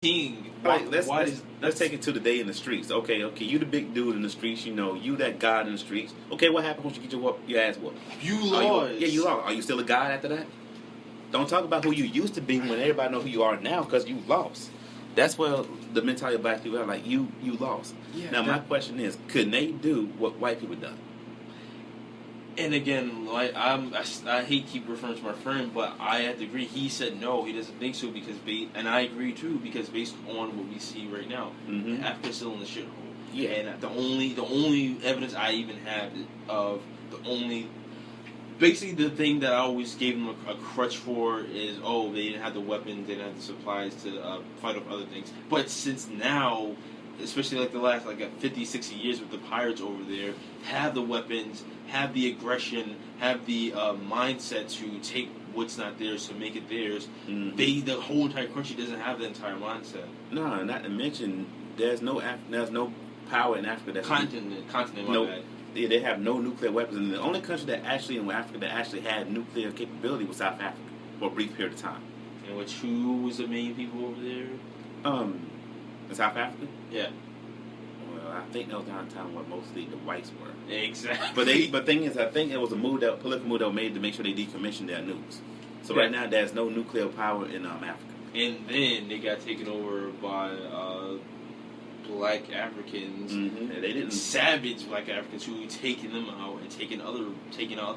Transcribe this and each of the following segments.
king. Like, let's take it to the day in the streets. Okay, you the big dude in the streets. You know, you that god in the streets. Okay, what happens once you get your ass whooped? You lost. You lost. Are you still a god after that? Don't talk about who you used to be when everybody know who you are now because you lost. That's where the mentality of black people are like, you lost. Yeah, now, my question is, could they do what white people done? And again, like I hate keep referring to my friend, but I have to agree. He said no, he doesn't think so because and I agree too because based on what we see right now, Africa's still in the shithole. Yeah. And the only evidence I even have of basically the thing that I always gave them a crutch for is they didn't have the weapons, they didn't have the supplies to fight off other things. But since now, especially like the last 50, 60 years with the pirates over there, have the weapons, have the aggression, have the mindset to take what's not theirs to make it theirs. The whole entire country doesn't have the entire mindset. No, not to mention there's no power in Africa that's continent. My bad. Yeah, they have no nuclear weapons, and the only country that actually in Africa that actually had nuclear capability was South Africa for a brief period of time. And who was the main people over there? In South Africa? Yeah. Well, I think that was around the time where mostly the whites were. Exactly. But thing is, I think it was a political move that was made to make sure they decommissioned their nukes. So right now, there's no nuclear power in Africa. And then they got taken over by black Africans. And they didn't savage black Africans who taking them out and taking other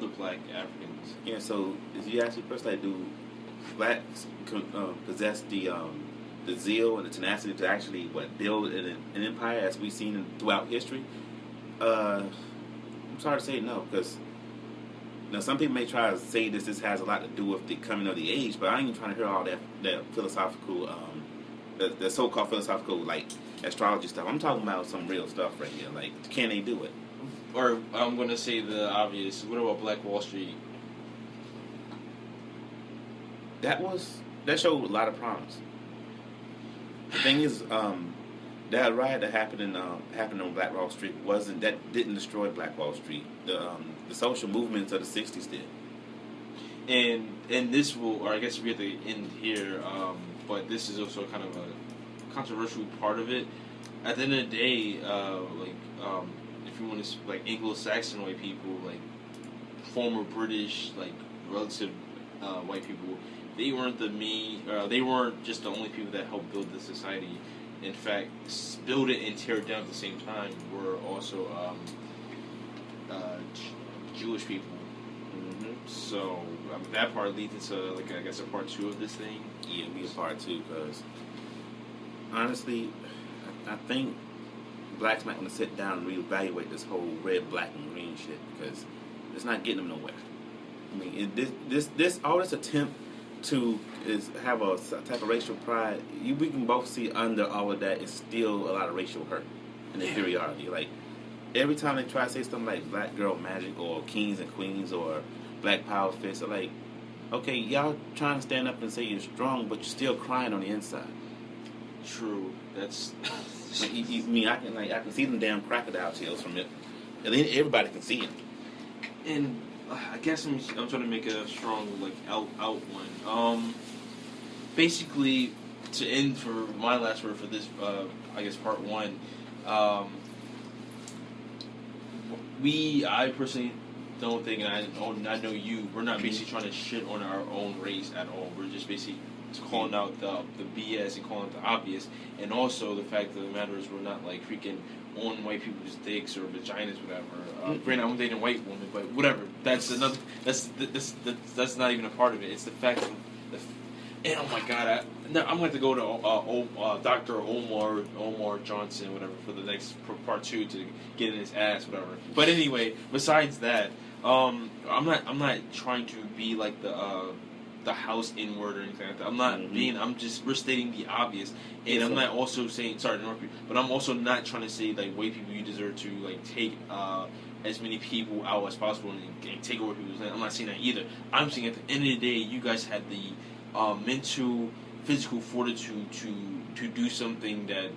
black Africans. Yeah. So if you ask me personally, do blacks possess the zeal and the tenacity to actually build an empire as we've seen throughout history? I'm sorry to say no, because some people may try to say this has a lot to do with the coming of the age, but I ain't even trying to hear all that philosophical, the so-called philosophical astrology stuff. I'm talking about some real stuff right here. Like, can they do it? Or I'm going to say the obvious. What about Black Wall Street? That showed a lot of promise. The thing is, that riot that happened on Black Wall Street didn't destroy Black Wall Street. The social movements of the '60s did. And this will, or I guess we have to end here. But this is also kind of a controversial part of it. At the end of the day, if you want to Anglo-Saxon white people, former British, relative white people, they weren't they weren't just the only people that helped build the society. In fact, build it and tear it down at the same time were also Jewish people. So that part leads into I guess a part 2 of this thing. Yeah, it'll be a part 2 because honestly, I think blacks might want to sit down and reevaluate this whole red, black, and green shit because it's not getting them nowhere. I mean, all this attempt to have a type of racial pride, we can both see under all of that is still a lot of racial hurt and inferiority. Like, every time they try to say something like black girl magic or kings and queens or black power fists, they're like, okay, y'all trying to stand up and say you're strong, but you're still crying on the inside. True. That's I can see them damn crocodile tears from it, and then everybody can see it. And I guess I'm trying to make a strong out one. Basically, to end for my last word for this, I guess part 1. I personally don't think, and I know you, we're not basically trying to shit on our own race at all. We're just basically calling out the BS and calling out the obvious, and also the fact of the matter is we're not freaking on white people's dicks or vaginas, whatever. Granted, I'm dating a white woman, but whatever. That's another. That's not even a part of it. It's the fact of and oh my god, I'm going to have to go to Dr. Omar Johnson, whatever, for the next part 2 to get in his ass, whatever. But anyway, besides that, I'm not trying to be like the house N-word or anything like that. I'm not we're stating the obvious. And I'm not also saying, sorry to interrupt you, but I'm also not trying to say white people, you deserve to take as many people out as possible and take over people's land. I'm not saying that either. I'm saying at the end of the day, you guys had the mental, physical fortitude to do something that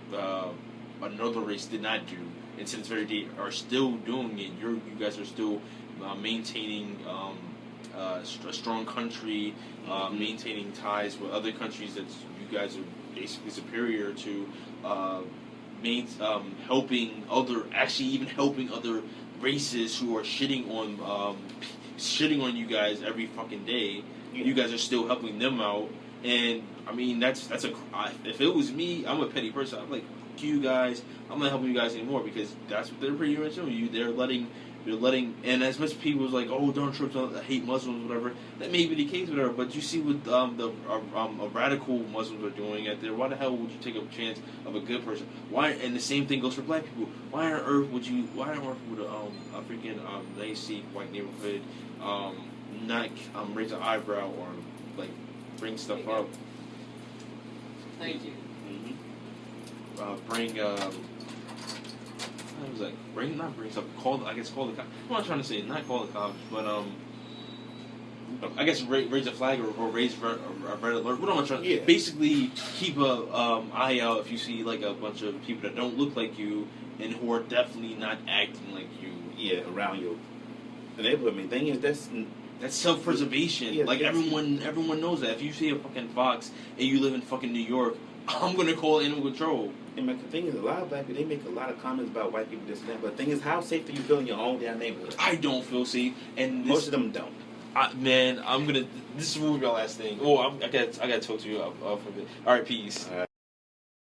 another race did not do, and to this very day are still doing it. You guys are still maintaining a strong country, maintaining ties with other countries that you guys are basically superior to helping other races who are shitting on you guys every fucking day. Yeah. You guys are still helping them out, and I mean if it was me, I'm a petty person. I'm like, fuck you guys. I'm not helping you guys anymore because that's what they're pretty much doing. They're letting, and as much people was like, oh, Donald Trump hate Muslims, whatever. That may be the case, whatever. But you see what the radical Muslims are doing out there. Why the hell would you take a chance of a good person? Why? And the same thing goes for black people. Why on earth would a freaking nice white neighborhood not raise an eyebrow or like bring stuff up? Thank you. Bring I was like, bring stuff. Call the cops. I'm not trying to say not call the cops, but I guess raise a flag or raise a red alert. What am I trying? Yeah. Basically, keep a eye out if you see like a bunch of people that don't look like you and who are definitely not acting like you. Yeah, around your neighborhood. I mean, thing is that's self-preservation. Yeah, like everyone knows that. If you see a fucking fox and you live in fucking New York, I'm gonna call animal control. And the thing is, a lot of black people, they make a lot of comments about white people, this and that. But the thing is, how safe do you feel in your own damn neighborhood? I don't feel safe, and most of them don't. Man, I'm gonna. This will be my last thing. Oh, I got to talk to you off of it. All right, peace. All right.